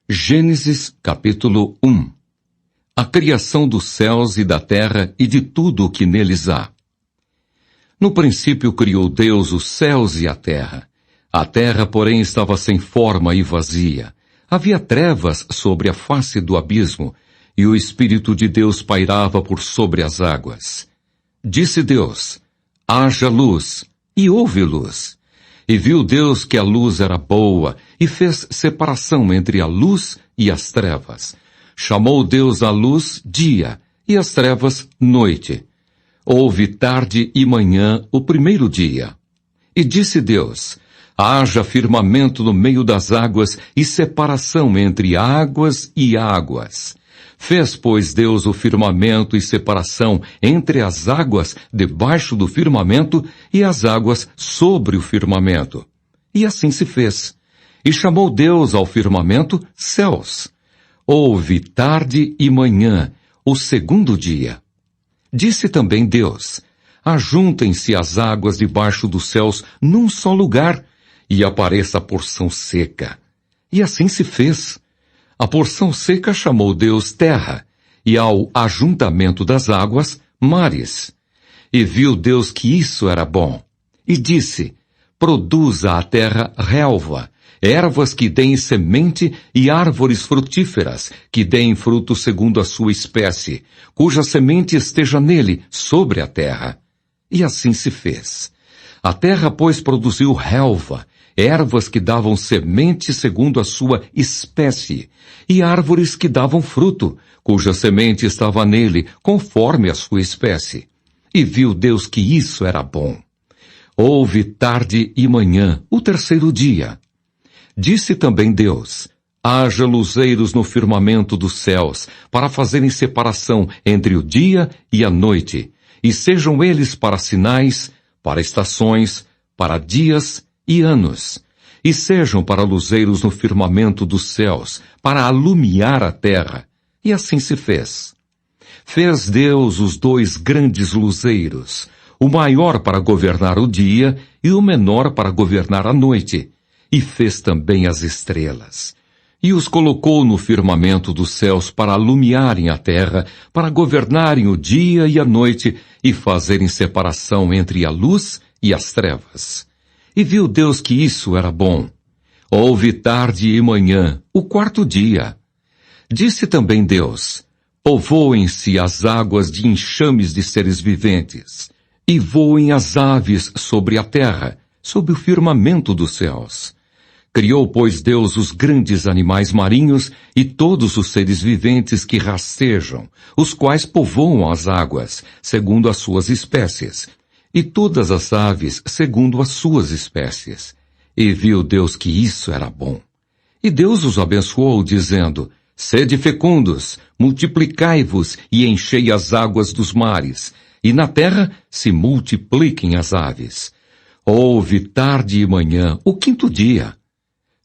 Gênesis capítulo 1. A criação dos céus e da terra e de tudo o que neles há. No princípio criou Deus os céus e a terra. A terra, porém, estava sem forma e vazia. Havia trevas sobre a face do abismo, e o Espírito de Deus pairava por sobre as águas. Disse Deus: haja luz, e houve luz. E viu Deus que a luz era boa, e fez separação entre a luz e as trevas. Chamou Deus a luz dia, e as trevas noite. Houve tarde e manhã o primeiro dia. E disse Deus: haja firmamento no meio das águas e separação entre águas e águas. Fez, pois, Deus o firmamento e separação entre as águas debaixo do firmamento e as águas sobre o firmamento. E assim se fez. E chamou Deus ao firmamento céus. Houve tarde e manhã, o segundo dia. Disse também Deus: ajuntem-se as águas debaixo dos céus num só lugar, e apareça a porção seca. E assim se fez. A porção seca chamou Deus terra, e ao ajuntamento das águas, mares. E viu Deus que isso era bom. E disse: produza a terra relva, ervas que deem semente e árvores frutíferas, que deem fruto segundo a sua espécie, cuja semente esteja nele, sobre a terra. E assim se fez. A terra, pois, produziu relva, ervas que davam semente segundo a sua espécie, e árvores que davam fruto, cuja semente estava nele, conforme a sua espécie. E viu Deus que isso era bom. Houve tarde e manhã, o terceiro dia. Disse também Deus: haja luzeiros no firmamento dos céus, para fazerem separação entre o dia e a noite, e sejam eles para sinais, para estações, para dias e anos, e sejam para luzeiros no firmamento dos céus, para alumiar a terra. E assim se fez. Fez Deus os dois grandes luzeiros, o maior para governar o dia e o menor para governar a noite, e fez também as estrelas. E os colocou no firmamento dos céus para alumiarem a terra, para governarem o dia e a noite, e fazerem separação entre a luz e as trevas. E viu Deus que isso era bom. Houve tarde e manhã, o quarto dia. Disse também Deus: povoem-se as águas de enxames de seres viventes, e voem as aves sobre a terra, sob o firmamento dos céus. Criou, pois, Deus os grandes animais marinhos e todos os seres viventes que rastejam, os quais povoam as águas, segundo as suas espécies, e todas as aves segundo as suas espécies. E viu Deus que isso era bom. E Deus os abençoou, dizendo: sede fecundos, multiplicai-vos e enchei as águas dos mares, e na terra se multipliquem as aves. Houve tarde e manhã, o quinto dia.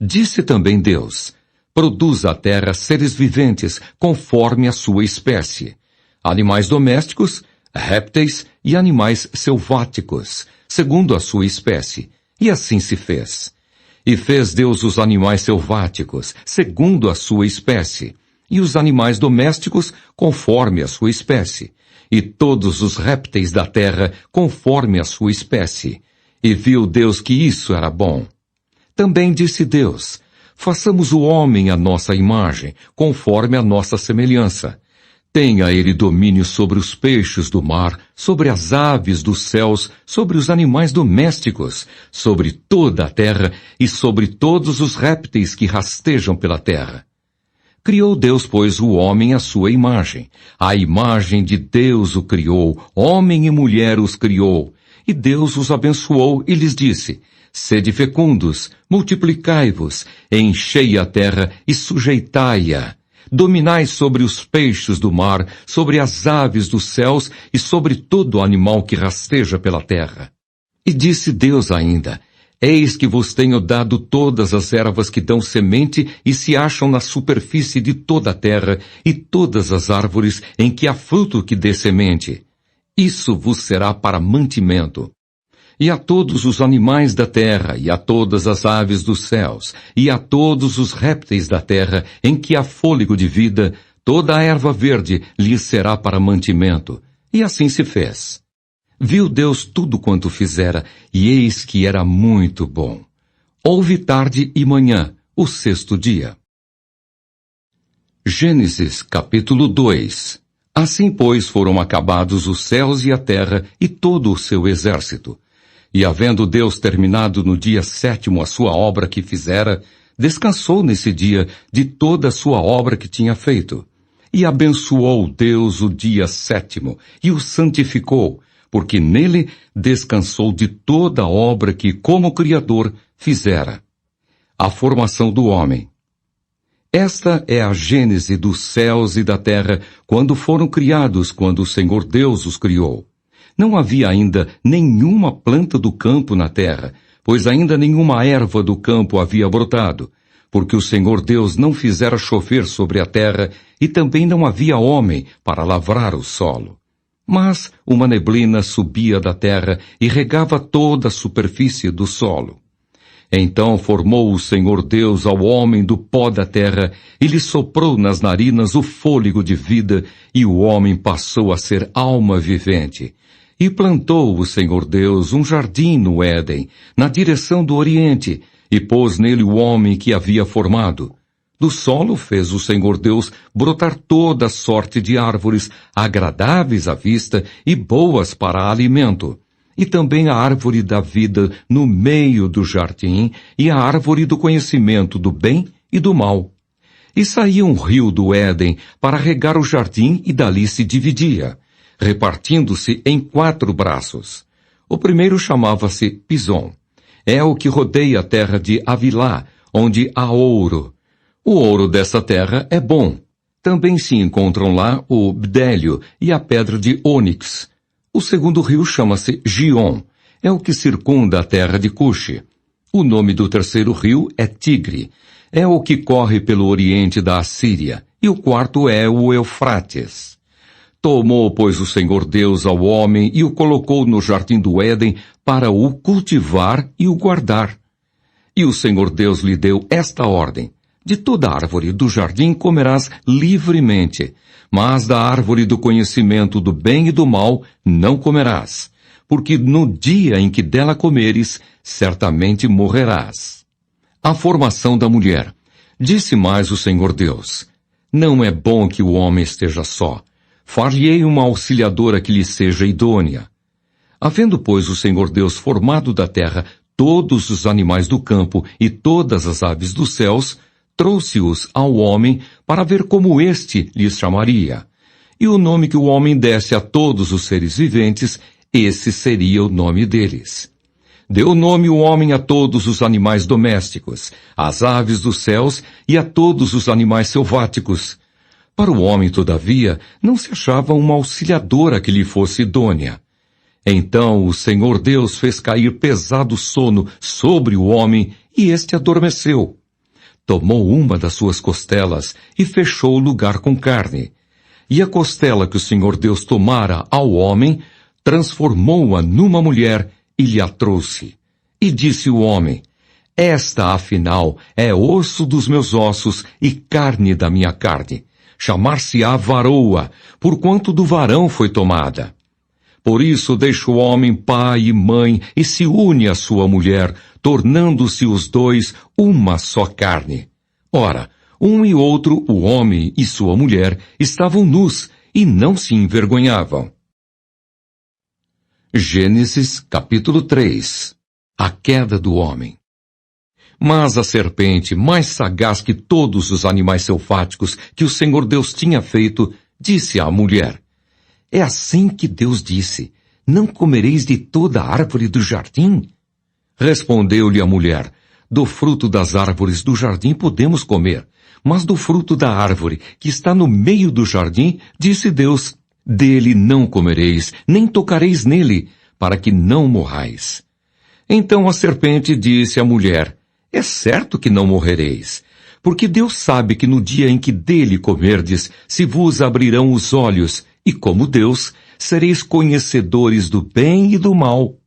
Disse também Deus: produza a terra seres viventes, conforme a sua espécie, animais domésticos, répteis e animais selváticos, segundo a sua espécie. E assim se fez. E fez Deus os animais selváticos, segundo a sua espécie, e os animais domésticos, conforme a sua espécie, e todos os répteis da terra, conforme a sua espécie. E viu Deus que isso era bom. Também disse Deus: façamos o homem à nossa imagem, conforme a nossa semelhança. Tenha ele domínio sobre os peixes do mar, sobre as aves dos céus, sobre os animais domésticos, sobre toda a terra e sobre todos os répteis que rastejam pela terra. Criou Deus, pois, o homem à sua imagem. A imagem de Deus o criou, homem e mulher os criou. E Deus os abençoou e lhes disse: sede fecundos, multiplicai-vos, enchei a terra e sujeitai-a. Dominai sobre os peixes do mar, sobre as aves dos céus e sobre todo animal que rasteja pela terra. E disse Deus ainda: eis que vos tenho dado todas as ervas que dão semente e se acham na superfície de toda a terra, e todas as árvores em que há fruto que dê semente. Isso vos será para mantimento. e a todos os animais da terra, e a todas as aves dos céus, e a todos os répteis da terra, em que há fôlego de vida, toda a erva verde lhes será para mantimento. E assim se fez. Viu Deus tudo quanto fizera, e eis que era muito bom. Houve tarde e manhã, o sexto dia. Gênesis capítulo 2. Assim, pois, foram acabados os céus e a terra e todo o seu exército. E havendo Deus terminado no dia sétimo a sua obra que fizera, descansou nesse dia de toda a sua obra que tinha feito. E abençoou Deus o dia sétimo, e o santificou, porque nele descansou de toda a obra que, como Criador, fizera. A formação do homem. Esta é a gênese dos céus e da terra, quando foram criados, quando o Senhor Deus os criou. Não havia ainda nenhuma planta do campo na terra, pois ainda nenhuma erva do campo havia brotado, porque o Senhor Deus não fizera chover sobre a terra, e também não havia homem para lavrar o solo. Mas uma neblina subia da terra e regava toda a superfície do solo. Então formou o Senhor Deus ao homem do pó da terra, e lhe soprou nas narinas o fôlego de vida, e o homem passou a ser alma vivente. E plantou o Senhor Deus um jardim no Éden, na direção do Oriente, e pôs nele o homem que havia formado. Do solo fez o Senhor Deus brotar toda sorte de árvores, agradáveis à vista e boas para alimento. E também a árvore da vida no meio do jardim, e a árvore do conhecimento do bem e do mal. E saía um rio do Éden para regar o jardim, e dali se dividia, repartindo-se em 4 braços. O primeiro chamava-se Pison. É o que rodeia a terra de Havilá, onde há ouro. O ouro dessa terra é bom. Também se encontram lá o bdélio e a pedra de ônix. O segundo rio chama-se Gion. É o que circunda a terra de Cuxi. O nome do terceiro rio é Tigre. É o que corre pelo oriente da Assíria. E o quarto é o Eufrates. Tomou, pois, o Senhor Deus ao homem e o colocou no jardim do Éden para o cultivar e o guardar. E o Senhor Deus lhe deu esta ordem: de toda árvore do jardim comerás livremente, mas da árvore do conhecimento do bem e do mal não comerás, porque no dia em que dela comeres, certamente morrerás. A formação da mulher. Disse mais o Senhor Deus: não é bom que o homem esteja só. Far-lhe-ei uma auxiliadora que lhe seja idônea. Havendo, pois, o Senhor Deus formado da terra todos os animais do campo e todas as aves dos céus, trouxe-os ao homem para ver como este lhes chamaria. E o nome que o homem desse a todos os seres viventes, esse seria o nome deles. Deu nome o homem a todos os animais domésticos, às aves dos céus e a todos os animais selváticos. Para o homem, todavia, não se achava uma auxiliadora que lhe fosse idônea. Então o Senhor Deus fez cair pesado sono sobre o homem, e este adormeceu. Tomou uma das suas costelas e fechou o lugar com carne. E a costela que o Senhor Deus tomara ao homem, transformou-a numa mulher e lhe a trouxe. E disse o homem: esta, afinal, é osso dos meus ossos e carne da minha carne. Chamar-se-á varoa, porquanto do varão foi tomada. Por isso deixa o homem pai e mãe e se une à sua mulher, tornando-se os dois uma só carne. Ora, um e outro, o homem e sua mulher, estavam nus e não se envergonhavam. Gênesis capítulo 3. A queda do homem. Mas a serpente, mais sagaz que todos os animais selváticos que o Senhor Deus tinha feito, disse à mulher: é assim que Deus disse: não comereis de toda a árvore do jardim? Respondeu-lhe a mulher: do fruto das árvores do jardim podemos comer, mas do fruto da árvore que está no meio do jardim, disse Deus: dele não comereis, nem tocareis nele, para que não morrais. Então a serpente disse à mulher: é certo que não morrereis, porque Deus sabe que no dia em que dele comerdes, se vos abrirão os olhos, e como Deus, sereis conhecedores do bem e do mal.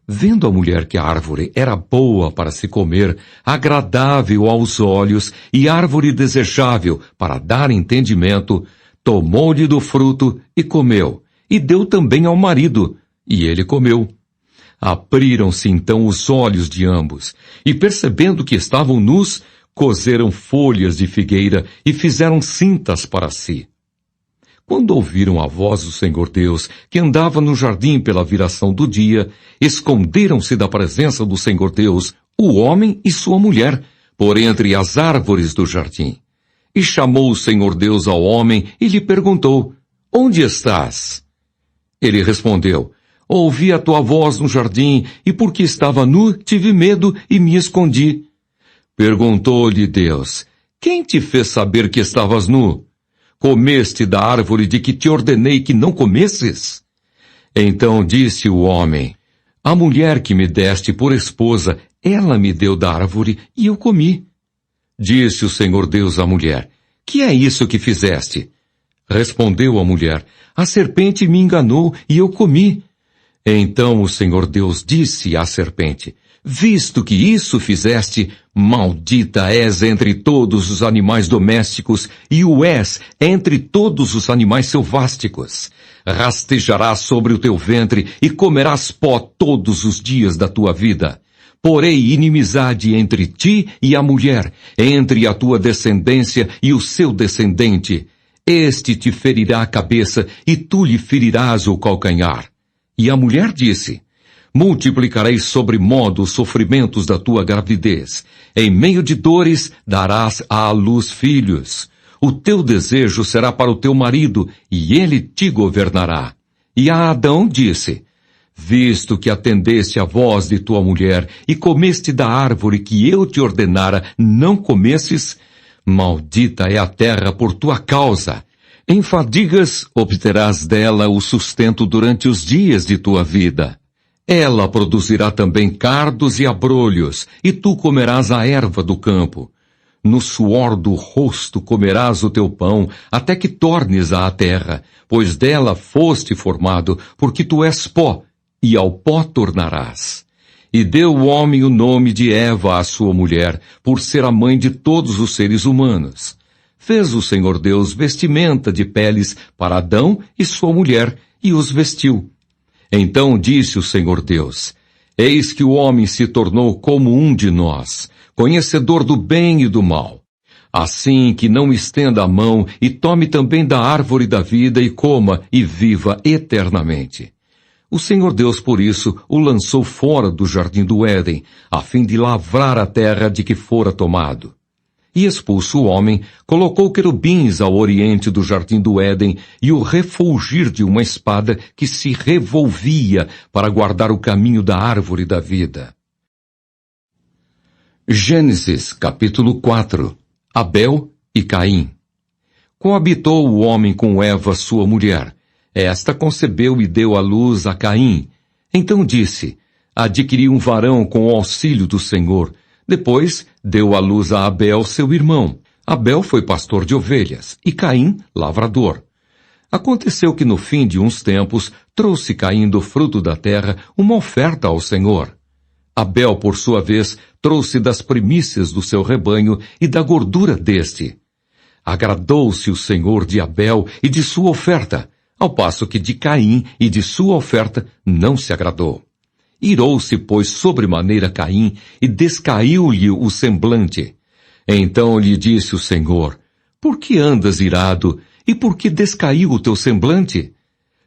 Vendo a mulher que a árvore era boa para se comer, agradável aos olhos e árvore desejável para dar entendimento, tomou-lhe do fruto e comeu, e deu também ao marido, e ele comeu. Abriram-se então os olhos de ambos, e percebendo que estavam nus, coseram folhas de figueira e fizeram cintas para si. Quando ouviram a voz do Senhor Deus, que andava no jardim pela viração do dia, esconderam-se da presença do Senhor Deus, o homem e sua mulher, por entre as árvores do jardim. E chamou o Senhor Deus ao homem e lhe perguntou, onde estás? Ele respondeu, ouvi a tua voz no jardim, e porque estava nu, tive medo e me escondi. Perguntou-lhe Deus, quem te fez saber que estavas nu? Comeste da árvore de que te ordenei que não comesses? Então disse o homem, a mulher que me deste por esposa, ela me deu da árvore e eu comi. Disse o Senhor Deus à mulher, que é isso que fizeste? Respondeu a mulher, a serpente me enganou e eu comi. Então o Senhor Deus disse à serpente, visto que isso fizeste, maldita és entre todos os animais domésticos e o és entre todos os animais selvásticos. Rastejarás sobre o teu ventre e comerás pó todos os dias da tua vida. Porei inimizade entre ti e a mulher, entre a tua descendência e o seu descendente. Este te ferirá a cabeça e tu lhe ferirás o calcanhar. E a mulher disse, multiplicarei sobremodo os sofrimentos da tua gravidez. Em meio de dores darás à luz filhos. O teu desejo será para o teu marido, e ele te governará. E a Adão disse, visto que atendeste à voz de tua mulher, e comeste da árvore que eu te ordenara não comesses, maldita é a terra por tua causa. Em fadigas obterás dela o sustento durante os dias de tua vida. Ela produzirá também cardos e abrolhos, e tu comerás a erva do campo. No suor do rosto comerás o teu pão, até que tornes à terra, pois dela foste formado, porque tu és pó, e ao pó tornarás. E deu o homem o nome de Eva à sua mulher, por ser a mãe de todos os seres humanos. Fez o Senhor Deus vestimenta de peles para Adão e sua mulher, e os vestiu. Então disse o Senhor Deus, eis que o homem se tornou como um de nós, conhecedor do bem e do mal. Assim que não estenda a mão e tome também da árvore da vida e coma e viva eternamente. O Senhor Deus, por isso, o lançou fora do jardim do Éden, a fim de lavrar a terra de que fora tomado. E expulso o homem, colocou querubins ao oriente do jardim do Éden e o refulgir de uma espada que se revolvia para guardar o caminho da árvore da vida. Gênesis, capítulo 4. Abel e Caim. Coabitou o homem com Eva, sua mulher. Esta concebeu e deu à luz a Caim. Então disse, adquiri um varão com o auxílio do Senhor. Depois, deu à luz a Abel, seu irmão. Abel foi pastor de ovelhas, e Caim, lavrador. Aconteceu que no fim de uns tempos, trouxe Caim do fruto da terra uma oferta ao Senhor. Abel, por sua vez, trouxe das primícias do seu rebanho e da gordura deste. Agradou-se o Senhor de Abel e de sua oferta, ao passo que de Caim e de sua oferta não se agradou. Irou-se, pois, sobremaneira Caim, e descaiu-lhe o semblante. Então lhe disse o Senhor, por que andas irado, e por que descaiu o teu semblante?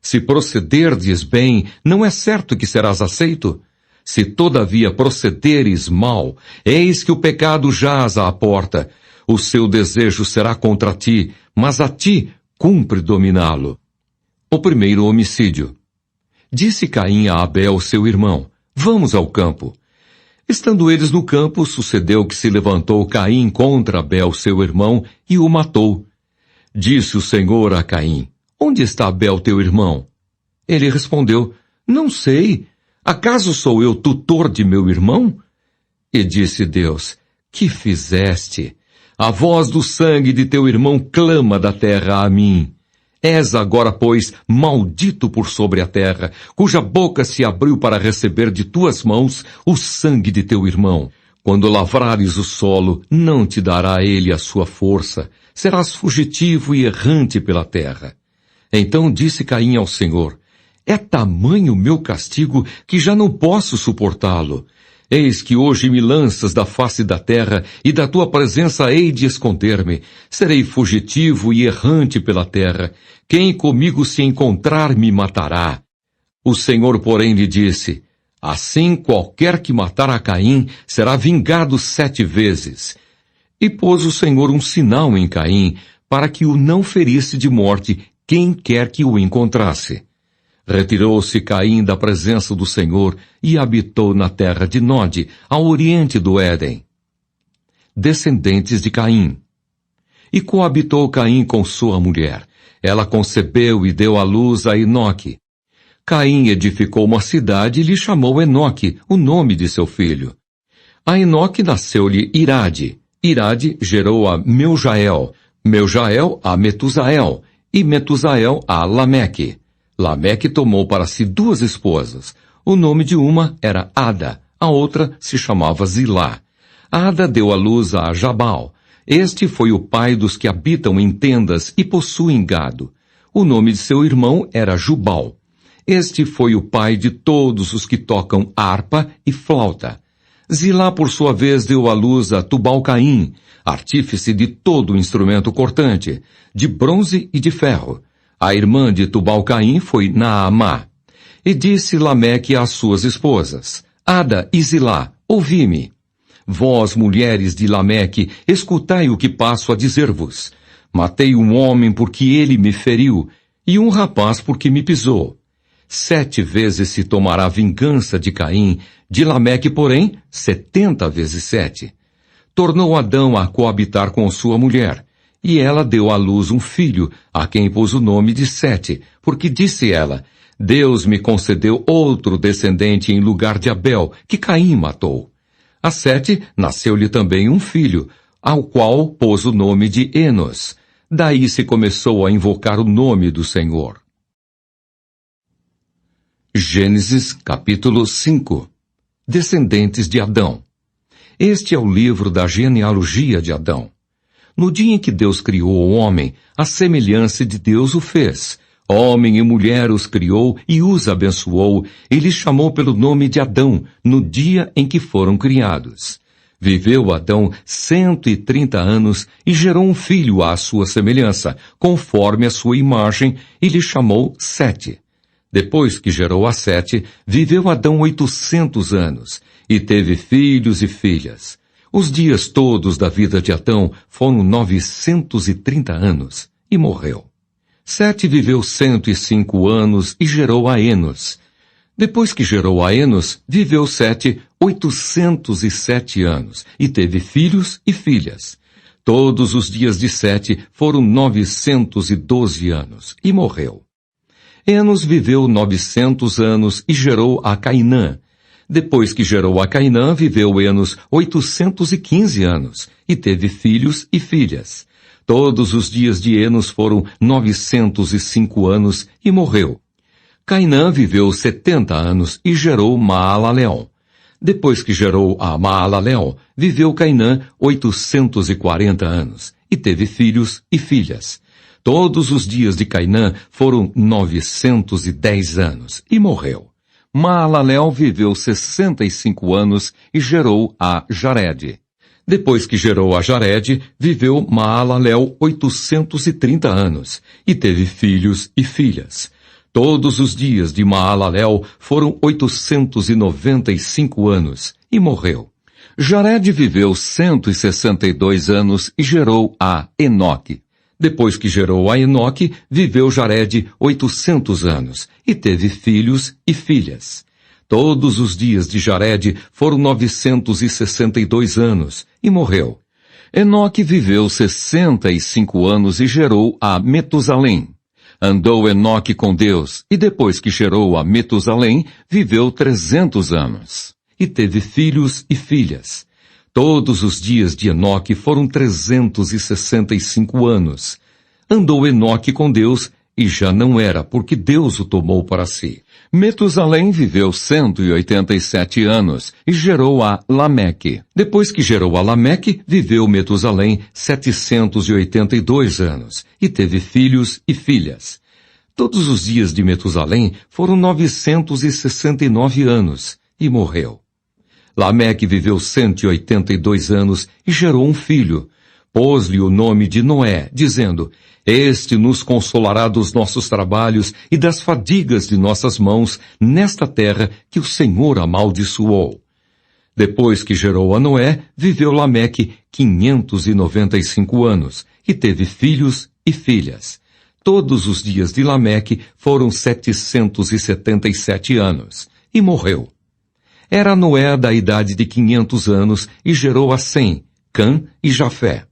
Se procederdes bem, não é certo que serás aceito? Se todavia procederes mal, eis que o pecado jaz à porta. O seu desejo será contra ti, mas a ti cumpre dominá-lo. O primeiro homicídio. Disse Caim a Abel, seu irmão, vamos ao campo. Estando eles no campo, sucedeu que se levantou Caim contra Abel, seu irmão, e o matou. Disse o Senhor a Caim, onde está Abel, teu irmão? Ele respondeu, não sei. Acaso sou eu tutor de meu irmão? E disse Deus, que fizeste? A voz do sangue de teu irmão clama da terra a mim. És agora, pois, maldito por sobre a terra, cuja boca se abriu para receber de tuas mãos o sangue de teu irmão. Quando lavrares o solo, não te dará ele a sua força. Serás fugitivo e errante pela terra. Então disse Caim ao Senhor: é tamanho o meu castigo que já não posso suportá-lo. Eis que hoje me lanças da face da terra, e da tua presença hei de esconder-me. Serei fugitivo e errante pela terra. Quem comigo se encontrar me matará. O Senhor, porém, lhe disse: assim qualquer que matar a Caim será vingado 7 vezes. E pôs o Senhor um sinal em Caim, para que o não ferisse de morte quem quer que o encontrasse. Retirou-se Caim da presença do Senhor e habitou na terra de Nod, ao oriente do Éden. Descendentes de Caim. E coabitou Caim com sua mulher. Ela concebeu e deu à luz a Enoque. Caim edificou uma cidade e lhe chamou Enoque, o nome de seu filho. A Enoque nasceu-lhe Irade. Irade gerou a Meujael. Meujael a Metusael. E Metusael a Lameque. Lameque tomou para si 2 esposas. O nome de uma era Ada, a outra se chamava Zilá. Ada deu à luz a Jabal. Este foi o pai dos que habitam em tendas e possuem gado. O nome de seu irmão era Jubal. Este foi o pai de todos os que tocam harpa e flauta. Zilá, por sua vez, deu à luz a Tubal-Caim, artífice de todo instrumento cortante, de bronze e de ferro. A irmã de Tubal-Caim foi Naamá. E disse Lameque às suas esposas: Ada e Zilá, ouvi-me. Vós, mulheres de Lameque, escutai o que passo a dizer-vos. Matei um homem porque ele me feriu, e um rapaz porque me pisou. 7 vezes se tomará vingança de Caim, de Lameque, porém, 70 vezes 7. Tornou Adão a coabitar com sua mulher, e ela deu à luz um filho, a quem pôs o nome de Sete, porque disse ela: Deus me concedeu outro descendente em lugar de Abel, que Caim matou. A Sete nasceu-lhe também um filho, ao qual pôs o nome de Enos. Daí se começou a invocar o nome do Senhor. Gênesis capítulo 5. Descendentes de Adão. Este é o livro da genealogia de Adão. No dia em que Deus criou o homem, a semelhança de Deus o fez. Homem e mulher os criou e os abençoou, e lhes chamou pelo nome de Adão, no dia em que foram criados. Viveu Adão 130 anos e gerou um filho à sua semelhança, conforme a sua imagem, e lhe chamou Sete. Depois que gerou a Sete, viveu Adão 800 anos, e teve filhos e filhas. Os dias todos da vida de Adão foram 930 anos, e morreu. Sete viveu 105 anos e gerou a Enos. Depois que gerou a Enos, viveu Sete 807 anos, e teve filhos e filhas. Todos os dias de Sete foram 912 anos, e morreu. Enos viveu 900 anos e gerou a Cainã. Depois que gerou a Cainã, viveu Enos 815 anos, e teve filhos e filhas. Todos os dias de Enos foram 905 anos, e morreu. Cainã viveu 70 anos e gerou Maalalel. Depois que gerou a Maalalel, viveu Cainã 840 anos, e teve filhos e filhas. Todos os dias de Cainã foram 910 anos, e morreu. Maalalel viveu 65 anos e gerou a Jared. Depois que gerou a Jared, viveu Maalalel 830 anos, e teve filhos e filhas. Todos os dias de Maalalel foram 895 anos, e morreu. Jared viveu 162 anos e gerou a Enoque. Depois que gerou a Enoque, viveu Jared 800 anos, e teve filhos e filhas. Todos os dias de Jared foram 962 anos, e morreu. Enoque viveu 65 anos e gerou a Metusalém. Andou Enoque com Deus, e depois que gerou a Metusalém, viveu 300 anos, e teve filhos e filhas. Todos os dias de Enoque foram 365 anos. Andou Enoque com Deus, e já não era, porque Deus o tomou para si. Metusalém viveu 187 anos e gerou a Lameque. Depois que gerou a Lameque, viveu Metusalém 782 anos e teve filhos e filhas. Todos os dias de Metusalém foram 969 anos e morreu. Lameque viveu 182 anos e gerou um filho. Pôs-lhe o nome de Noé, dizendo: Este nos consolará dos nossos trabalhos e das fadigas de nossas mãos nesta terra que o Senhor amaldiçoou. Depois que gerou a Noé, viveu Lameque 595 anos e teve filhos e filhas. Todos os dias de Lameque foram 777 anos e morreu. Era Noé da idade de 500 anos e gerou a Sem, Cã e Jafé.